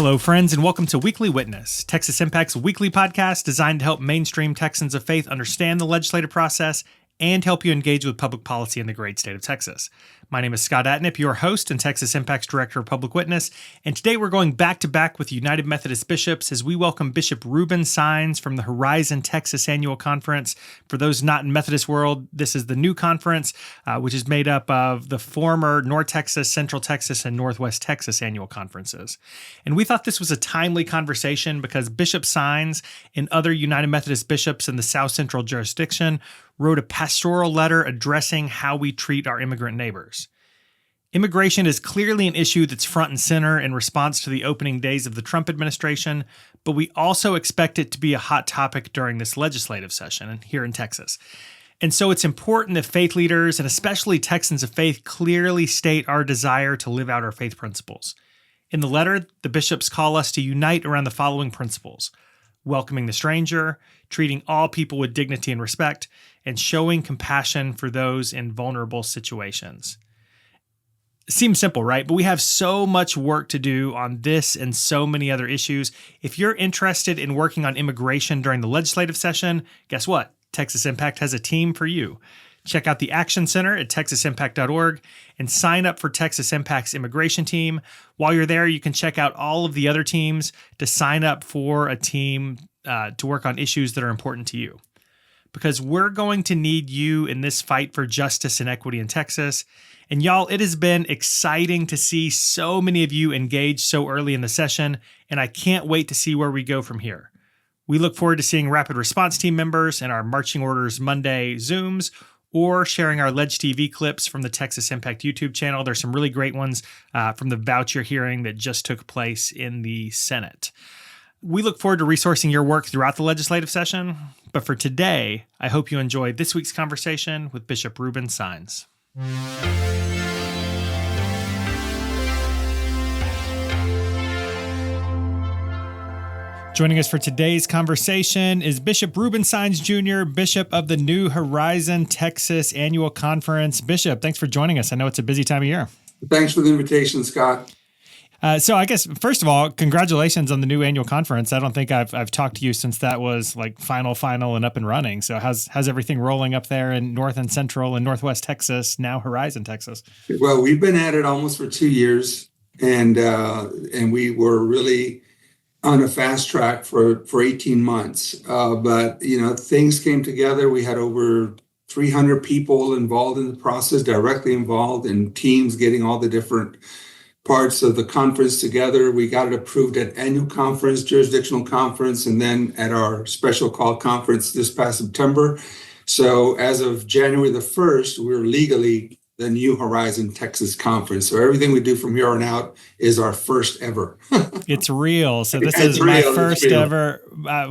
Hello, friends, and welcome to Weekly Witness, Texas Impact's weekly podcast designed to help mainstream Texans of faith understand the legislative process and help you engage with public policy in the great state of Texas. My name is Scott Atnip, your host and Texas Impact's Director of Public Witness, and today we're going back-to-back with United Methodist Bishops as we welcome Bishop Ruben Saenz from the Horizon Texas Annual Conference. For those not in Methodist world, this is the new conference, which is made up of the former North Texas, Central Texas, and Northwest Texas annual conferences. And we thought this was a timely conversation because Bishop Saenz and other United Methodist bishops in the South Central jurisdiction wrote a pastoral letter addressing how we treat our immigrant neighbors. Immigration is clearly an issue that's front and center in response to the opening days of the Trump administration, but we also expect it to be a hot topic during this legislative session here in Texas. And so it's important that faith leaders, and especially Texans of faith, clearly state our desire to live out our faith principles. In the letter, the bishops call us to unite around the following principles: welcoming the stranger, treating all people with dignity and respect, and showing compassion for those in vulnerable situations. Seems simple, right? But we have so much work to do on this and so many other issues. If you're interested in working on immigration during the legislative session, guess what? Texas Impact has a team for you. Check out the Action Center at texasimpact.org and sign up for Texas Impact's immigration team. While you're there, you can check out all of the other teams to sign up for a team to work on issues that are important to you. Because we're going to need you in this fight for justice and equity in Texas. And y'all, it has been exciting to see so many of you engaged so early in the session, and I can't wait to see where we go from here. We look forward to seeing rapid response team members in our Marching Orders Monday Zooms, or sharing our Ledge TV clips from the Texas Impact YouTube channel. There's some really great ones from the voucher hearing that just took place in the Senate. We look forward to resourcing your work throughout the legislative session, but for today, I hope you enjoyed this week's conversation with Bishop Ruben Saenz. Joining us for today's conversation is Bishop Ruben Saenz Jr., Bishop of the New Horizon Texas Annual Conference. Bishop, thanks for joining us. I know it's a busy time of year. Thanks for the invitation, Scott. So I guess, first of all, congratulations on the new annual conference. I don't think I've talked to you since that was like final and up and running. So how's everything rolling up there in North and Central and Northwest Texas, now Horizon Texas? Well, we've been at it almost for 2 years, and we were really on a fast track for 18 months. But, things came together. We had over 300 people involved in the process, directly involved, and teams getting all the different parts of the conference together. We got it approved at annual conference, jurisdictional conference, and then at our special call conference this past September. So as of January the 1st, we're legally the New Horizon Texas Conference. So everything we do from here on out is our first ever. It's real. So this is my first ever.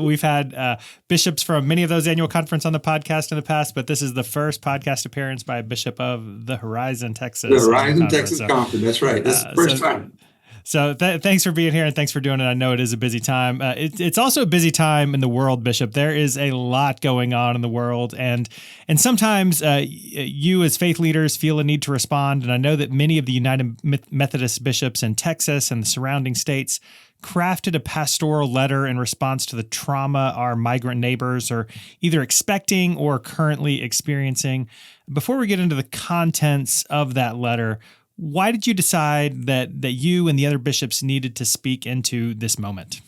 We've had bishops from many of those annual conference on the podcast in the past, but this is the first podcast appearance by a bishop of the Horizon Texas. The Horizon Texas Conference. That's right. This is the first time. So thanks for being here and thanks for doing it. I know it is a busy time. It's also a busy time in the world, Bishop. There is a lot going on in the world. And sometimes you as faith leaders feel a need to respond. And I know that many of the United Methodist bishops in Texas and the surrounding states crafted a pastoral letter in response to the trauma our migrant neighbors are either expecting or currently experiencing. Before we get into the contents of that letter, why did you decide that you and the other bishops needed to speak into this moment?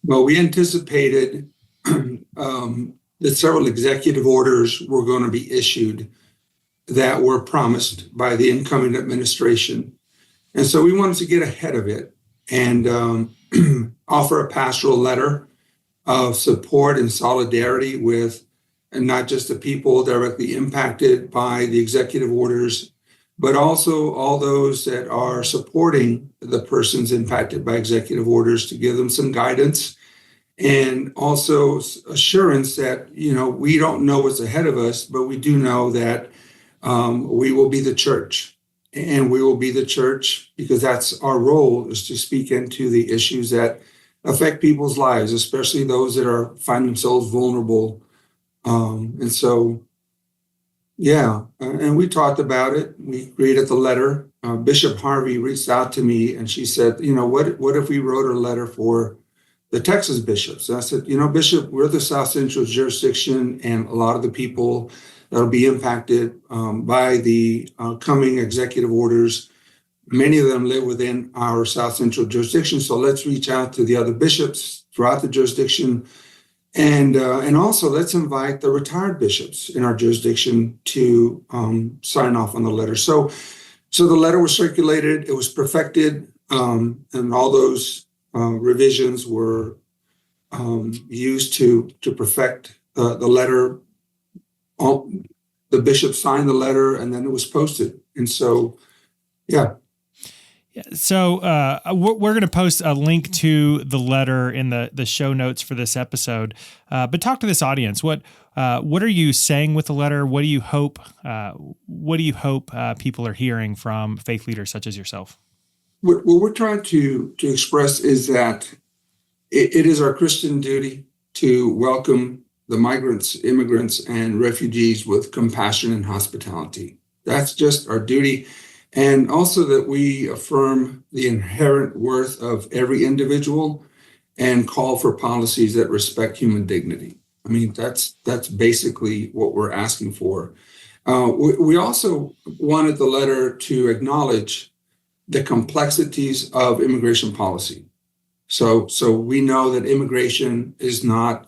Well, we anticipated that several executive orders were going to be issued that were promised by the incoming administration. And so we wanted to get ahead of it and offer a pastoral letter of support and solidarity with not just the people directly impacted by the executive orders, but also all those that are supporting the persons impacted by executive orders, to give them some guidance and also assurance that, we don't know what's ahead of us, but we do know that we will be the church. And we will be the church because that's our role, is to speak into the issues that affect people's lives, especially those that find themselves vulnerable. And we talked about it. We created the letter. Bishop Harvey reached out to me and she said, what if we wrote a letter for the Texas bishops? And I said, Bishop, we're the South Central jurisdiction, and a lot of the people that'll be impacted by the coming executive orders, many of them live within our South Central jurisdiction. So let's reach out to the other bishops throughout the jurisdiction. And also let's invite the retired bishops in our jurisdiction to sign off on the letter. So the letter was circulated, it was perfected, and all those revisions were used to perfect the letter. The bishop signed the letter, and then it was posted. And so, yeah. So we're going to post a link to the letter in the show notes for this episode. But talk to this audience. What are you saying with the letter? What do you hope? People are hearing from faith leaders such as yourself? What we're trying to express is that it is our Christian duty to welcome the migrants, immigrants, and refugees with compassion and hospitality. That's just our duty. And also that we affirm the inherent worth of every individual and call for policies that respect human dignity. I mean, that's basically what we're asking for. We also wanted the letter to acknowledge the complexities of immigration policy. So we know that immigration is not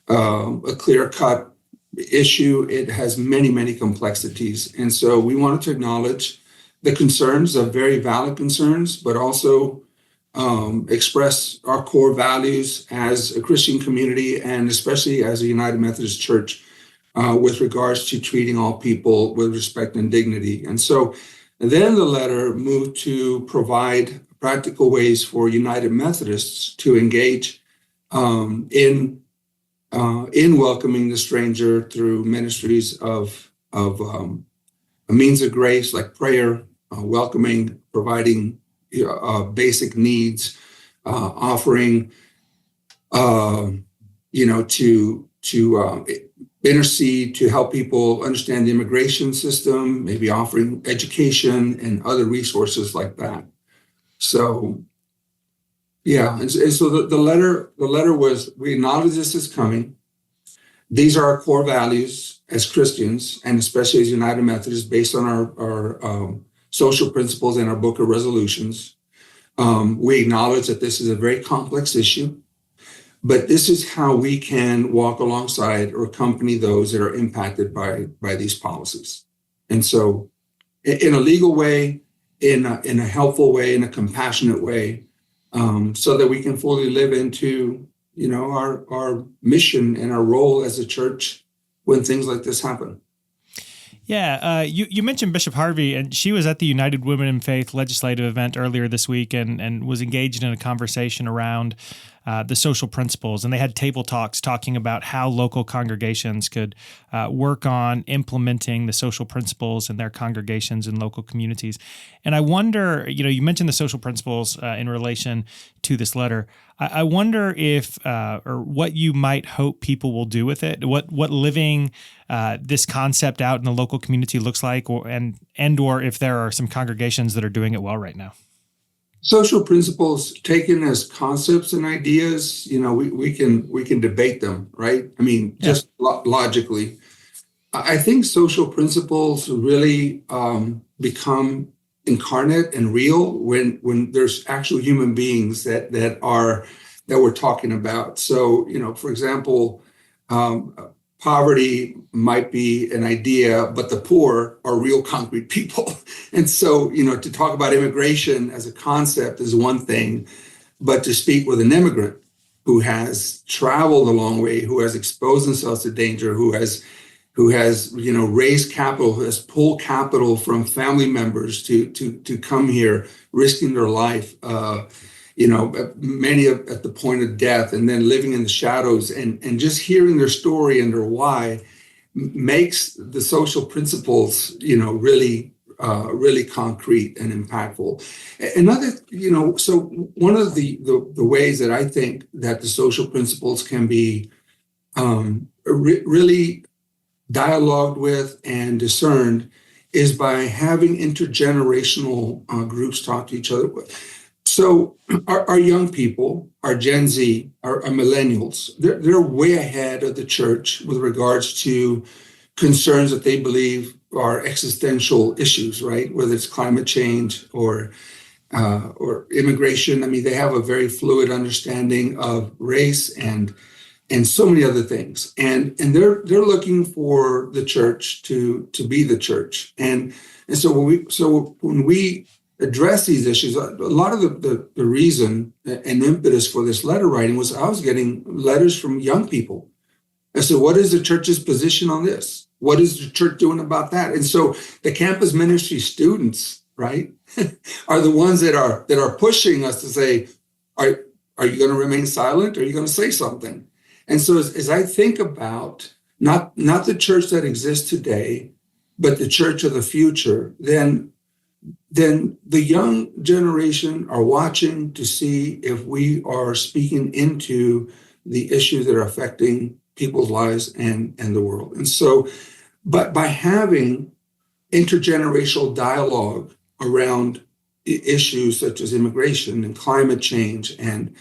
a clear-cut issue. It has many, many complexities. And so we wanted to acknowledge the concerns, are very valid concerns, but also express our core values as a Christian community and especially as a United Methodist Church with regards to treating all people with respect and dignity. And so then the letter moved to provide practical ways for United Methodists to engage in welcoming the stranger through ministries of a means of grace like prayer, welcoming, providing basic needs, offering, to intercede to help people understand the immigration system, maybe offering education and other resources like that. So, yeah, and so the letter was, we acknowledge this is coming. These are our core values as Christians, and especially as United Methodists, based on our social principles and our book of resolutions. We acknowledge that this is a very complex issue, but this is how we can walk alongside or accompany those that are impacted by these policies. And so in a legal way, in a helpful way, in a compassionate way, so that we can fully live into, our mission and our role as a church when things like this happen. Yeah, you mentioned Bishop Harvey, and she was at the United Women in Faith legislative event earlier this week and was engaged in a conversation around the social principles. And they had table talks talking about how local congregations could work on implementing the social principles in their congregations and local communities. And I wonder, you mentioned the social principles in relation to this letter. I wonder if, or what you might hope people will do with it, what living this concept out in the local community looks like, or if there are some congregations that are doing it well right now. Social principles taken as concepts and ideas, we can debate them, right? I mean, just logically. I think social principles really become incarnate and real when there's actual human beings that we're talking about. So, for example, poverty might be an idea, but the poor are real concrete people. And so, to talk about immigration as a concept is one thing, but to speak with an immigrant who has traveled a long way, who has exposed themselves to danger, who has raised capital, who has pulled capital from family members to come here, risking their life, many at the point of death, and then living in the shadows, and just hearing their story and their why makes the social principles, really concrete and impactful. Another, so one of the ways that I think that the social principles can be really dialogued with and discerned is by having intergenerational groups talk to each other. So our young people, our Gen Z, our millennials, they're way ahead of the church with regards to concerns that they believe are existential issues, right? Whether it's climate change or immigration. I mean, they have a very fluid understanding of race and so many other things. And they're looking for the church to be the church. And so when we address these issues, a lot of the reason and impetus for this letter writing was I was getting letters from young people. I said, what is the church's position on this? What is the church doing about that? And so the campus ministry students, right, are the ones that are pushing us to say, are you going to remain silent? Or are you going to say something? And so as I think about not the church that exists today, but the church of the future, then the young generation are watching to see if we are speaking into the issues that are affecting people's lives and the world. And so, but by having intergenerational dialogue around issues such as immigration and climate change and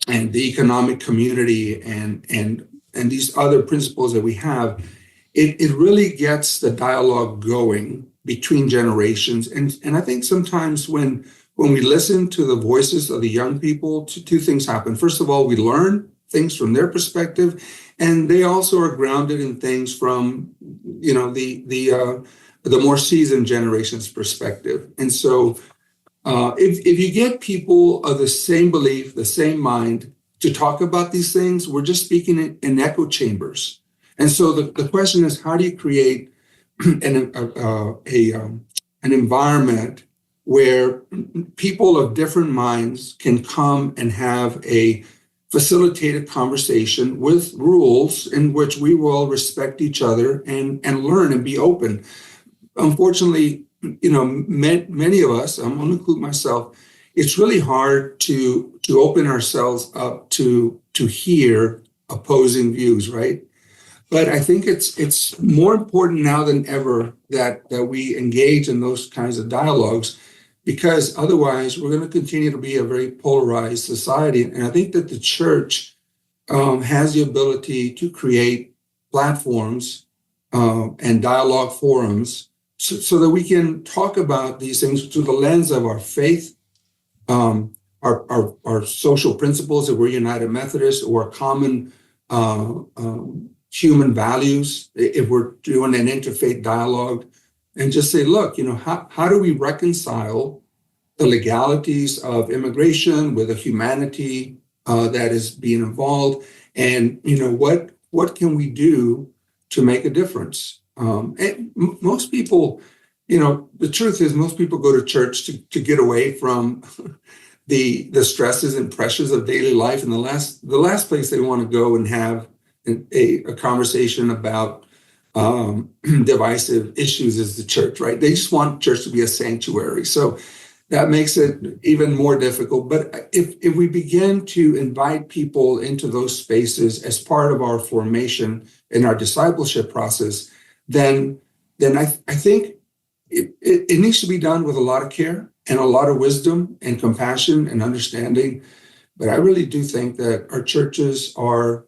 and the economic community and these other principles that we have, it really gets the dialogue going between generations. And I think sometimes when we listen to the voices of the young people, two things happen. First of all, we learn things from their perspective, and they also are grounded in things from, the more seasoned generation's perspective. And so if you get people of the same belief, the same mind to talk about these things, we're just speaking in echo chambers. And so the question is, how do you create an environment where people of different minds can come and have a facilitated conversation with rules in which we will respect each other and learn and be open? Unfortunately, many of us, I'm going to include myself, it's really hard to open ourselves up to hear opposing views, right? But I think it's more important now than ever that we engage in those kinds of dialogues, because otherwise we're going to continue to be a very polarized society. And I think that the church has the ability to create platforms and dialogue forums so that we can talk about these things through the lens of our faith, our social principles if we're United Methodist, or common human values if we're doing an interfaith dialogue, and just say, look, how do we reconcile the legalities of immigration with the humanity that is being involved, and what can we do to make a difference? And most people, the truth is, most people go to church to get away from the stresses and pressures of daily life, and the last place they want to go and have a conversation about divisive issues is the church, right? They just want church to be a sanctuary. So that makes it even more difficult. But if we begin to invite people into those spaces as part of our formation and our discipleship process, then I think it needs to be done with a lot of care and a lot of wisdom and compassion and understanding. But I really do think that our churches are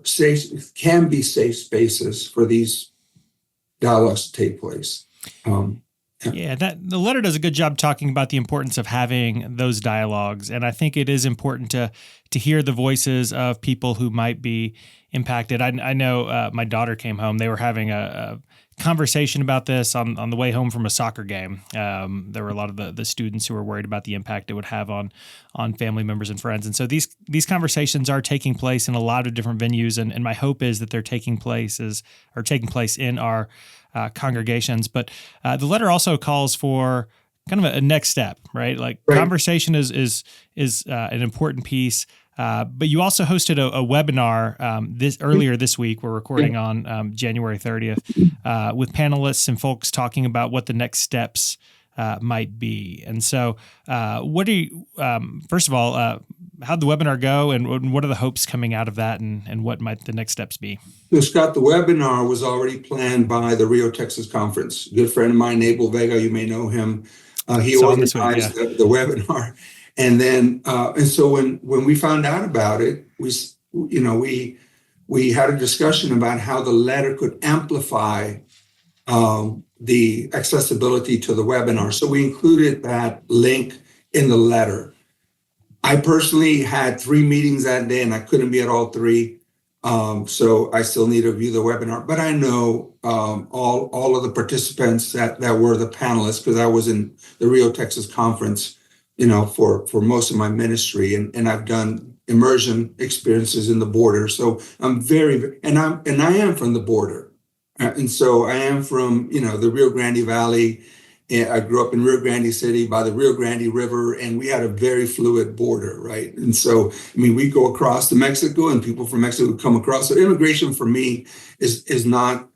safe, can be safe spaces for these dialogues to take place. Yeah, the letter does a good job talking about the importance of having those dialogues, and I think it is important to hear the voices of people who might be impacted. I know my daughter came home; they were having a conversation about this on the way home from a soccer game. There were a lot of the students who were worried about the impact it would have on family members and friends, and so these conversations are taking place in a lot of different venues, and my hope is that they're taking place in our congregations. But the letter also calls for kind of a next step, right? Like right. Conversation is an important piece. But you also hosted a webinar earlier this week. We're recording on January 30th with panelists and folks talking about what the next steps might be. And so, what do you? First of all, how'd the webinar go, and what are the hopes coming out of that, and what might the next steps be? So Scott, the webinar was already planned by the Rio, Texas conference. Good friend of mine, Abel Vega, you may know him. He organized the webinar. And then, and so when we found out about it, we had a discussion about how the letter could amplify the accessibility to the webinar. So we included that link in the letter. I personally had 3 meetings that day, and I couldn't be at all 3. So I still need to view the webinar. But I know all of the participants that were the panelists, because I was in the Rio, Texas conference, for most of my ministry, and I've done immersion experiences in the border. So I'm and I am from the border, and so I am from the Rio Grande Valley. I grew up in Rio Grande City by the Rio Grande River, and we had a very fluid border, right? And so, we go across to Mexico, and people from Mexico come across. So immigration for me is not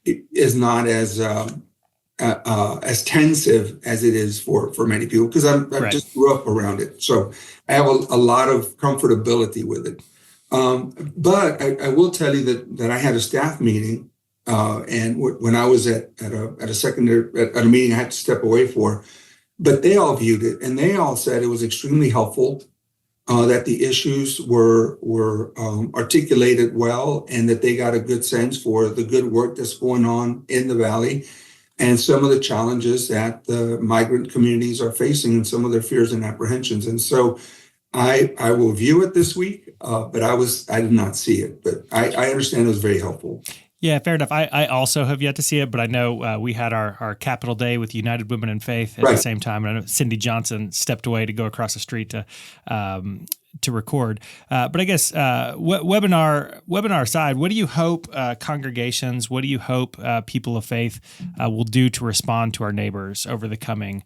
as tensive as it is for many people, because I Right. just grew up around it. So I have a lot of comfortability with it. But I will tell you that I had a staff meeting. And when I was at a meeting I had to step away for, but they all viewed it, and they all said it was extremely helpful, that the issues were articulated well, and that they got a good sense for the good work that's going on in the Valley, and some of the challenges that the migrant communities are facing, and some of their fears and apprehensions. And so I will view it this week, but I did not see it, but I understand it was very helpful. Yeah, fair enough. I also have yet to see it, but I know we had our Capitol Day with United Women in Faith at the same time. And I know Cindy Johnson stepped away to go across the street to record. But I guess webinar aside, what do you hope congregations, what do you hope people of faith will do to respond to our neighbors over the coming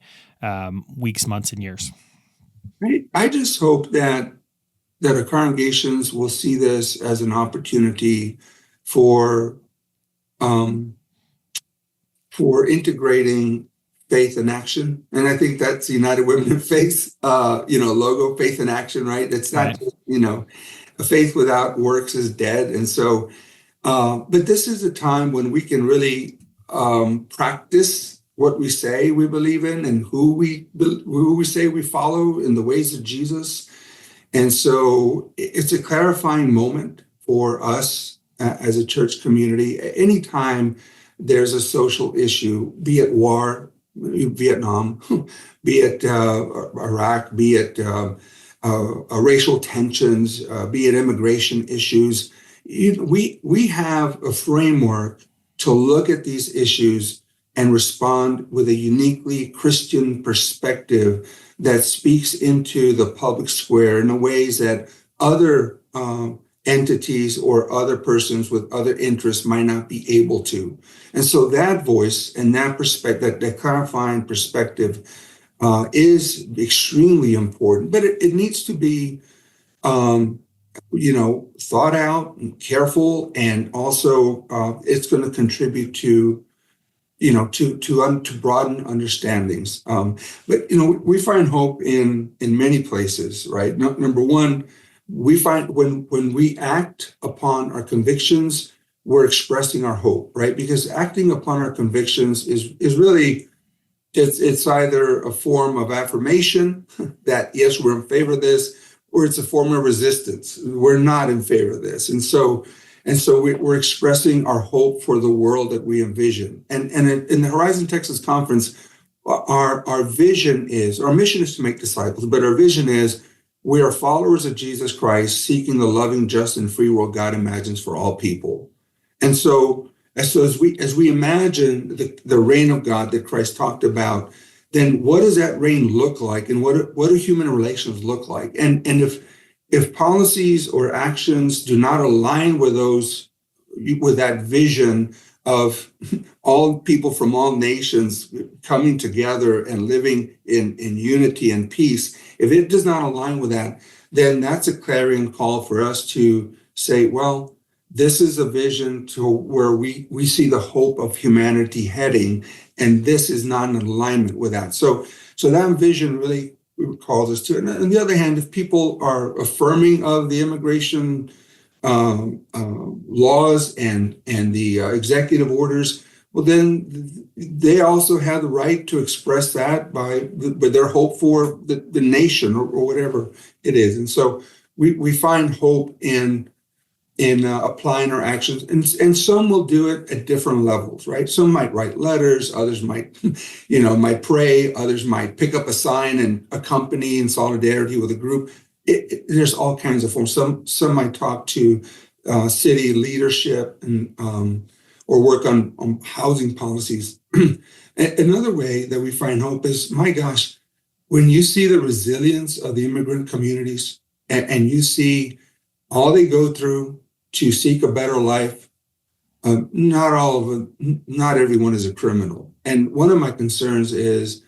weeks, months, and years? I just hope that our congregations will see this as an opportunity for integrating faith and action. And I think that's United Women in Faith, logo, faith and action, right? It's not, a faith without works is dead. And so, but this is a time when we can really practice what we say we believe in, and who we say we follow in the ways of Jesus. And so it's a clarifying moment for us as a church community. Anytime there's a social issue, be it war, Vietnam, be it Iraq, be it racial tensions, be it immigration issues, we have a framework to look at these issues and respond with a uniquely Christian perspective that speaks into the public square in the ways that other entities or other persons with other interests might not be able to. And so that voice and that perspective, that clarifying perspective, is extremely important, but it needs to be, thought out and careful, and also it's going to contribute to broaden understandings. But we find hope in many places, right? Number one, we find when we act upon our convictions, we're expressing our hope, right? Because acting upon our convictions is really, it's either a form of affirmation that yes, we're in favor of this, or it's a form of resistance. We're not in favor of this. And so we're expressing our hope for the world that we envision. And in the Horizon Texas Conference, our vision is, our mission is to make disciples, but our vision is we are followers of Jesus Christ, seeking the loving, just, and free world God imagines for all people. And so as we imagine the reign of God that Christ talked about, then what does that reign look like, and what do human relations look like? And if policies or actions do not align with that vision of all people from all nations coming together and living in unity and peace, if it does not align with that, then that's a clarion call for us to say, well, this is a vision to where we see the hope of humanity heading, and this is not in alignment with that. So that vision really calls us to. And on the other hand, if people are affirming of the immigration laws and the executive orders, well, then they also have the right to express that by their hope for the nation or whatever it is. And so we find hope in applying our actions, and some will do it at different levels, right? Some might write letters, others might, might pray, others might pick up a sign and accompany in solidarity with a group. There's all kinds of forms. Some might talk to city leadership and or work on housing policies. Another way that we find hope is, my gosh, when you see the resilience of the immigrant communities and you see all they go through to seek a better life, not everyone is a criminal. And one of my concerns is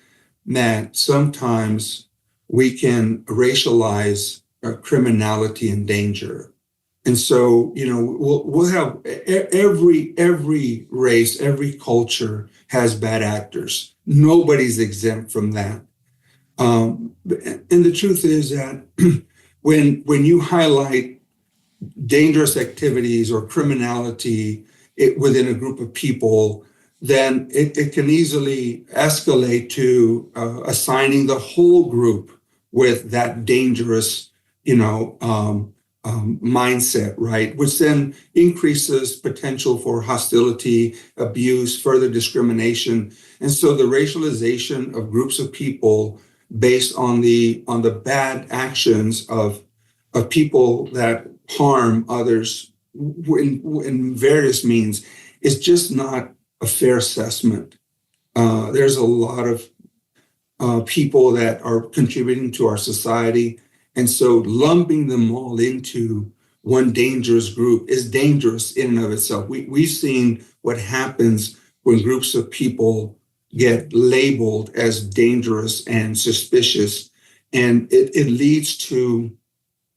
that sometimes we can racialize criminality and danger. And so, we'll have every race, every culture has bad actors. Nobody's exempt from that. And the truth is that when you highlight dangerous activities or criminality within a group of people, then it can easily escalate to assigning the whole group with that dangerous, mindset, right? Which then increases potential for hostility, abuse, further discrimination. And so the racialization of groups of people based on the bad actions of people that harm others in various means is just not a fair assessment. There's a lot of people that are contributing to our society. And so lumping them all into one dangerous group is dangerous in and of itself. We've seen what happens when groups of people get labeled as dangerous and suspicious, and it leads to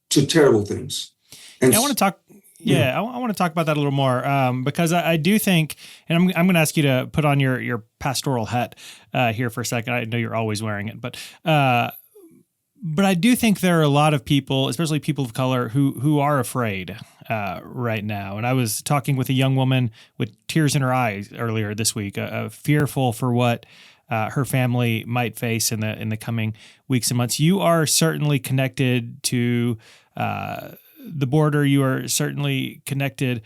terrible things. And I want to talk. Yeah, I want to talk about that a little more because I do think, and I'm going to ask you to put on your pastoral hat here for a second. I know you're always wearing it, but I do think there are a lot of people, especially people of color, who are afraid right now. And I was talking with a young woman with tears in her eyes earlier this week, fearful for what her family might face in the coming weeks and months. You are certainly connected to the border. You are certainly connected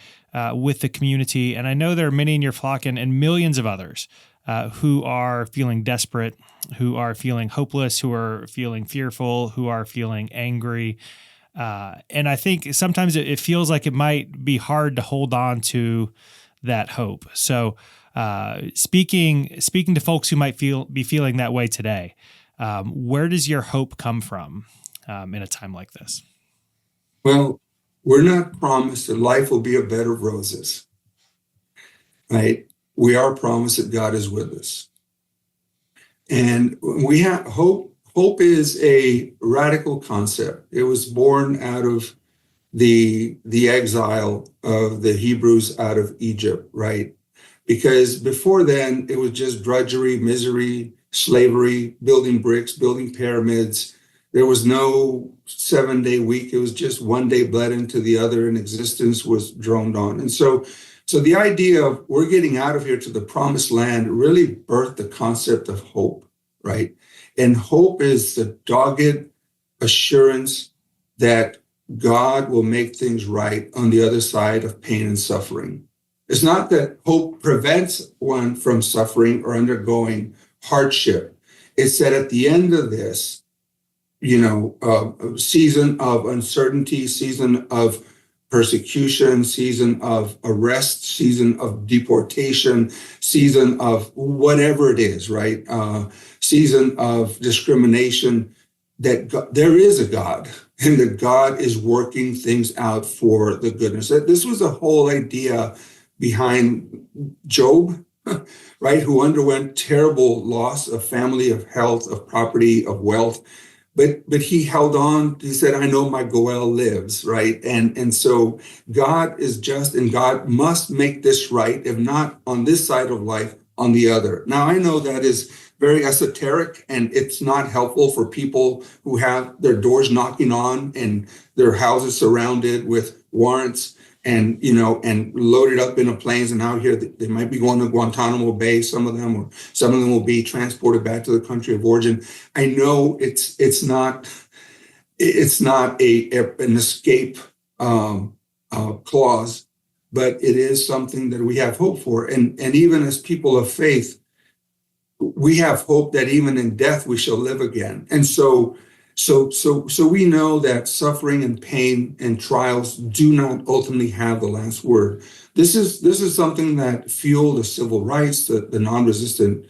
with the community. And I know there are many in your flock and millions of others who are feeling desperate, who are feeling hopeless, who are feeling fearful, who are feeling angry. And I think sometimes it feels like it might be hard to hold on to that hope. So speaking to folks who might be feeling that way today, where does your hope come from in a time like this? Well, we're not promised that life will be a bed of roses, right? We are promised that God is with us. And we have hope. Hope is a radical concept. It was born out of the exile of the Hebrews out of Egypt, right? Because before then, it was just drudgery, misery, slavery, building bricks, building pyramids. There was no 7-day week. It was just one day bled into the other, and existence was droned on. And so the idea of we're getting out of here to the promised land really birthed the concept of hope, right? And hope is the dogged assurance that God will make things right on the other side of pain and suffering. It's not that hope prevents one from suffering or undergoing hardship. It's that at the end of this, season of uncertainty, season of persecution, season of arrest, season of deportation, season of whatever it is, right? Season of discrimination, that there is a God, and that God is working things out for the goodness. This was the whole idea behind Job, right? Who underwent terrible loss of family, of health, of property, of wealth. But he held on. He said, I know my Goel lives, right? And so God is just, and God must make this right, if not on this side of life, on the other. Now, I know that is very esoteric, and it's not helpful for people who have their doors knocking on and their houses surrounded with warrants and, and loaded up in planes. And out here, they might be going to Guantanamo Bay, some of them, or some of them will be transported back to the country of origin. I know it's not an escape clause, but it is something that we have hope for. And even as people of faith, we have hope that even in death we shall live again. And so we know that suffering and pain and trials do not ultimately have the last word. This is something that fueled the civil rights, the non-resistant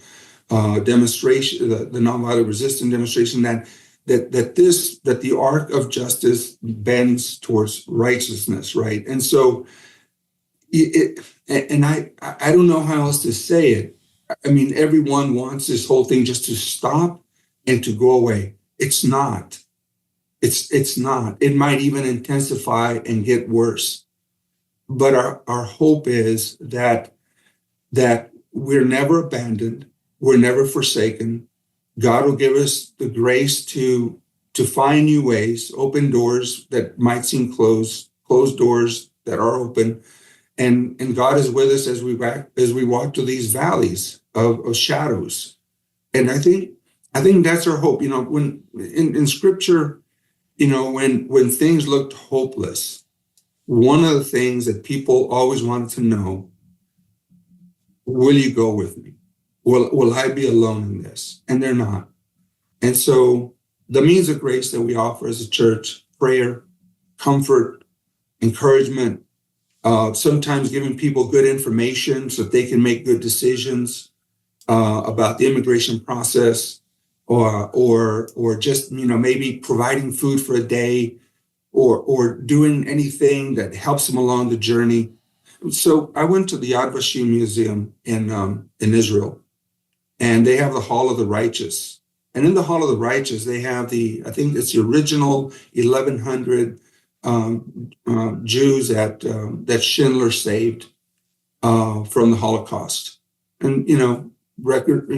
demonstration, the nonviolent resistance demonstration, that the arc of justice bends towards righteousness, right? And so I don't know how else to say it. I mean, everyone wants this whole thing just to stop and to go away. It's not. It's not. It might even intensify and get worse. But our hope is that we're never abandoned, we're never forsaken. God will give us the grace to find new ways, open doors that might seem closed doors that are open. And God is with us as we walk through these valleys of shadows. And I think that's our hope. When in Scripture, when things looked hopeless, one of the things that people always wanted to know, will you go with me? Will I be alone in this? And they're not. And so the means of grace that we offer as a church, prayer, comfort, encouragement, sometimes giving people good information so that they can make good decisions about the immigration process, or just maybe providing food for a day, or doing anything that helps them along the journey. So I went to the Yad Vashem Museum in Israel, and they have the Hall of the Righteous. And in the Hall of the Righteous, they have I think it's the original 1,100 Jews that Schindler saved from the Holocaust. And, record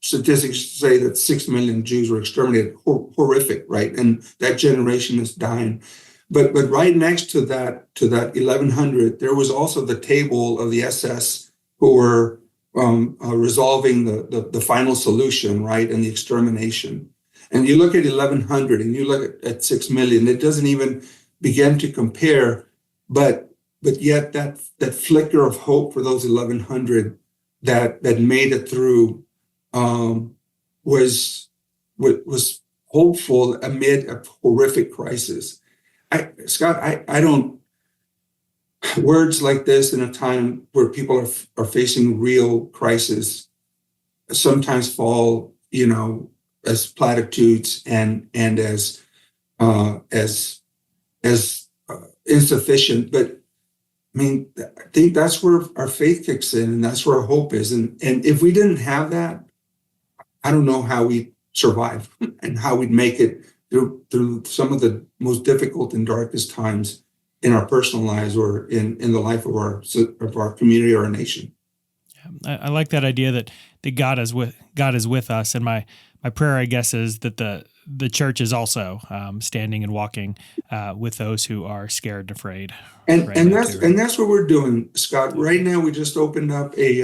statistics say that 6 million Jews were exterminated. Horrific, right? And that generation is dying. But right next to that 1,100, there was also the table of the SS who were resolving the final solution, right, and the extermination. And you look at 1,100 and you look at 6 million, it doesn't even begin to compare, but yet that flicker of hope for those 1,100 that made it through was hopeful amid a horrific crisis. Scott, I don't, words like this in a time where people are facing real crisis sometimes fall, as platitudes and as insufficient. But I mean, I think that's where our faith kicks in, and that's where our hope is. And if we didn't have that, I don't know how we'd survive and how we'd make it through some of the most difficult and darkest times in our personal lives or in the life of our community or our nation. I like that idea that God is with us, and my prayer, I guess, is that the church is also standing and walking with those who are scared and afraid. And that's what we're doing, Scott. Right now, we just opened up a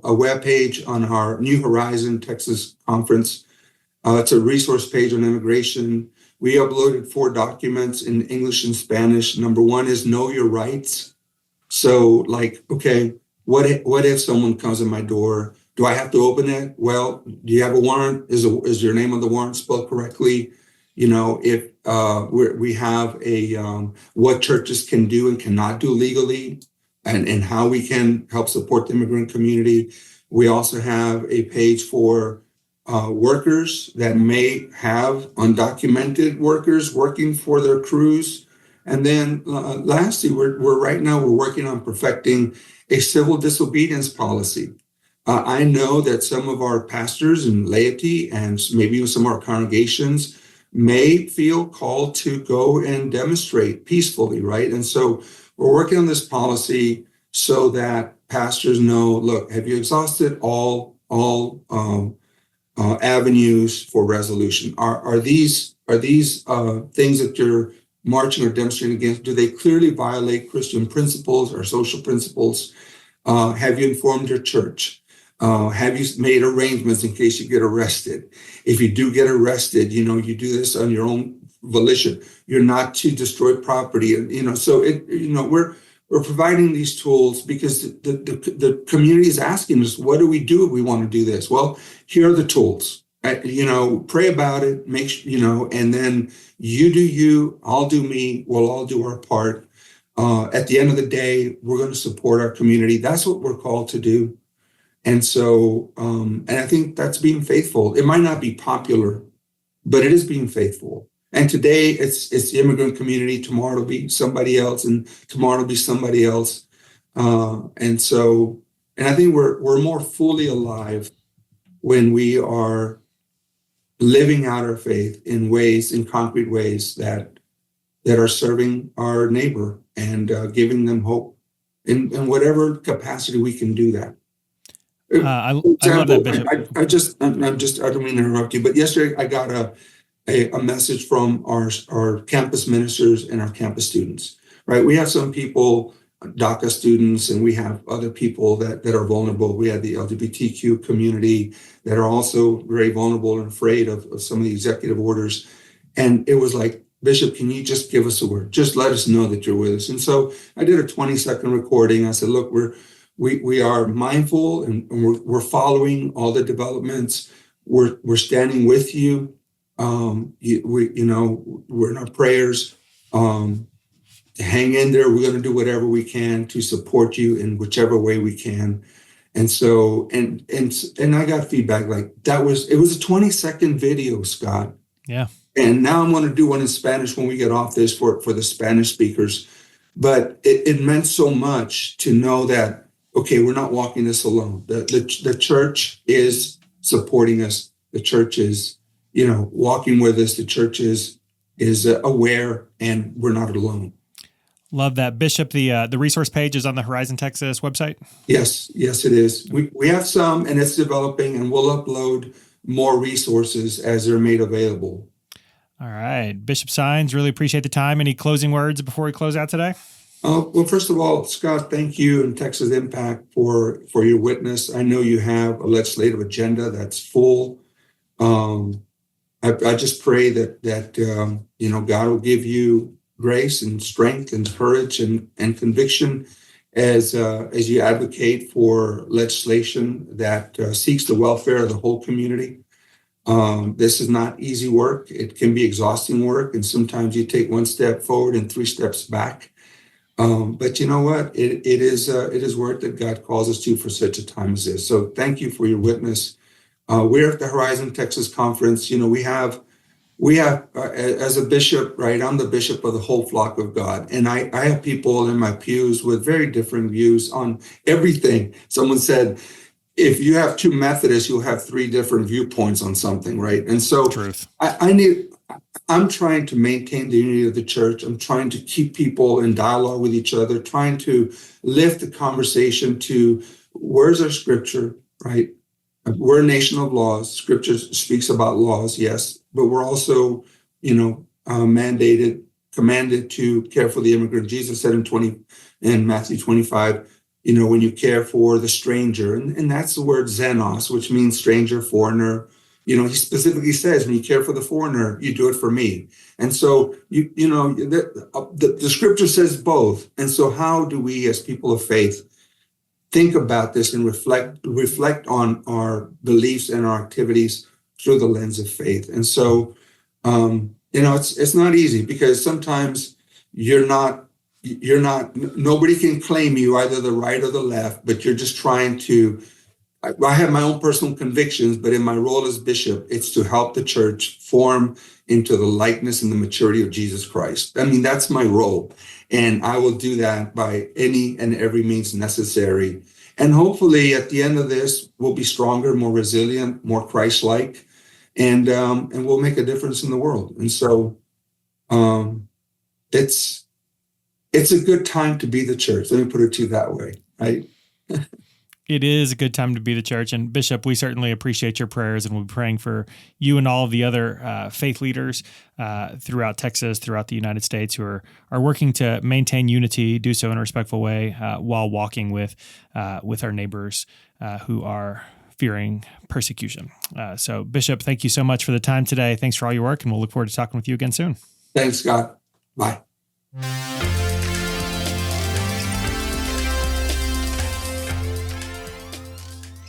web page on our New Horizon Texas conference. It's a resource page on immigration. We uploaded 4 documents in English and Spanish. Number 1 is know your rights. So, okay, what if someone comes at my door? Do I have to open it? Well, do you have a warrant? Is your name on the warrant spelled correctly? If we have what churches can do and cannot do legally, and how we can help support the immigrant community. We also have a page for workers that may have undocumented workers working for their crews. And then lastly, we're working on perfecting a civil disobedience policy. I know that some of our pastors and laity and maybe even some of our congregations may feel called to go and demonstrate peacefully, right? And so we're working on this policy so that pastors know, look, have you exhausted all avenues for resolution. Are these things that you're marching or demonstrating against? Do they clearly violate Christian principles or social principles? Have you informed your church? Have you made arrangements in case you get arrested? If you do get arrested, you do this on your own volition. You're not to destroy property, and so we're providing these tools because the community is asking us, what do we do if we want to do this? Well, here are the tools. Pray about it, and then you do you, I'll do me, we'll all do our part. At the end of the day, we're going to support our community. That's what we're called to do. And so, and I think that's being faithful. It might not be popular, but it is being faithful. And today it's the immigrant community. Tomorrow it'll be somebody else, and tomorrow it'll be somebody else. And I think we're more fully alive when we are living out our faith in concrete ways that are serving our neighbor and giving them hope in whatever capacity we can do that. I love that, Bishop. I don't mean to interrupt you, but yesterday I got a message from our campus ministers and our campus students, right? We have some people, DACA students, and we have other people that are vulnerable. We have the LGBTQ community that are also very vulnerable and afraid of some of the executive orders. And it was like, Bishop, can you just give us a word? Just let us know that you're with us. And so I did a 20-second recording. I said, look, we are mindful and we're following all the developments. We're standing with you. We're in our prayers. Hang in there. We're going to do whatever we can to support you in whichever way we can. And so, and I got feedback like it was a 20-second video, Scott. Yeah. And now I'm going to do one in Spanish when we get off this for the Spanish speakers. But it meant so much to know that, okay, we're not walking this alone. The church is supporting us. The church is, walking with us. The church is aware, and we're not alone. Love that. Bishop, the resource page is on the Horizon Texas website? Yes, it is. We have some, and it's developing, and we'll upload more resources as they're made available. All right. Bishop Saenz, really appreciate the time. Any closing words before we close out today? Well, first of all, Scott, thank you and Texas Impact for your witness. I know you have a legislative agenda that's full. I just pray that God will give you grace and strength and courage and conviction as you advocate for legislation that seeks the welfare of the whole community. This is not easy work. It can be exhausting work, and sometimes you take one step forward and 3 steps back. But you know what? It is work that God calls us to for such a time as this. So thank you for your witness. We're at the Horizon Texas Conference. We have as a bishop, right? I'm the bishop of the whole flock of God, and I have people in my pews with very different views on everything. Someone said, if you have 2 Methodists, you'll have 3 different viewpoints on something, right? And so Truth. I'm trying to maintain the unity of the church. I'm trying to keep people in dialogue with each other, trying to lift the conversation to where's our scripture, right? We're a nation of laws. Scripture speaks about laws, yes, but we're also, commanded to care for the immigrant. Jesus said in Matthew 25, when you care for the stranger, and that's the word xenos, which means stranger, foreigner. He specifically says, when you care for the foreigner, you do it for me. And so, the scripture says both. And so how do we as people of faith think about this and reflect on our beliefs and our activities through the lens of faith? And so, it's not easy because sometimes nobody can claim you either the right or the left, but you're just trying to, I have my own personal convictions, but in my role as bishop, it's to help the church form into the likeness and the maturity of Jesus Christ. I mean, that's my role. And I will do that by any and every means necessary. And hopefully at the end of this, we'll be stronger, more resilient, more Christ-like, and we'll make a difference in the world. And so it's a good time to be the church. Let me put it to you that way, right? It is a good time to be the church. And Bishop, we certainly appreciate your prayers, and we'll be praying for you and all of the other faith leaders throughout Texas, throughout the United States, who are working to maintain unity, do so in a respectful way, while walking with our neighbors who are fearing persecution. So Bishop, thank you so much for the time today. Thanks for all your work, and we'll look forward to talking with you again soon. Thanks, Scott. Bye.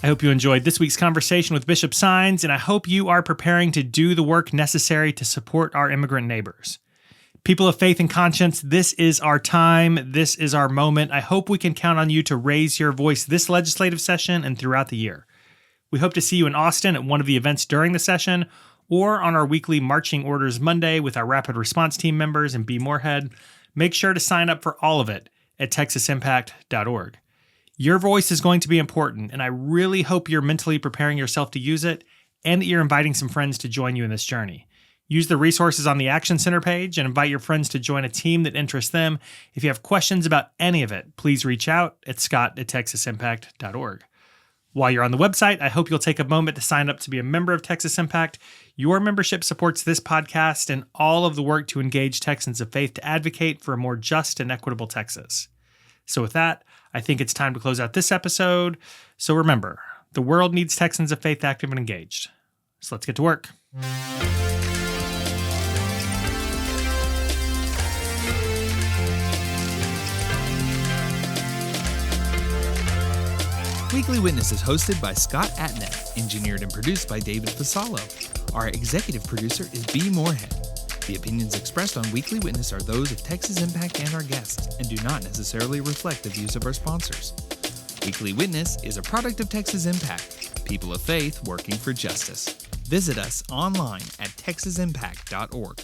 I hope you enjoyed this week's conversation with Bishop Saenz, and I hope you are preparing to do the work necessary to support our immigrant neighbors. People of faith and conscience, this is our time. This is our moment. I hope we can count on you to raise your voice this legislative session and throughout the year. We hope to see you in Austin at one of the events during the session, or on our weekly Marching Orders Monday with our Rapid Response Team members in B. Moorhead. Make sure to sign up for all of it at texasimpact.org. Your voice is going to be important, and I really hope you're mentally preparing yourself to use it, and that you're inviting some friends to join you in this journey. Use the resources on the Action Center page and invite your friends to join a team that interests them. If you have questions about any of it, please reach out at scott@texasimpact.org. While you're on the website, I hope you'll take a moment to sign up to be a member of Texas Impact. Your membership supports this podcast and all of the work to engage Texans of faith to advocate for a more just and equitable Texas. So with that, I think it's time to close out this episode. So remember, the world needs Texans of faith active and engaged. So let's get to work. Weekly Witness is hosted by Scott Atnet, engineered and produced by David Fasalo. Our executive producer is B. Moorhead. The opinions expressed on Weekly Witness are those of Texas Impact and our guests, and do not necessarily reflect the views of our sponsors. Weekly Witness is a product of Texas Impact, people of faith working for justice. Visit us online at texasimpact.org.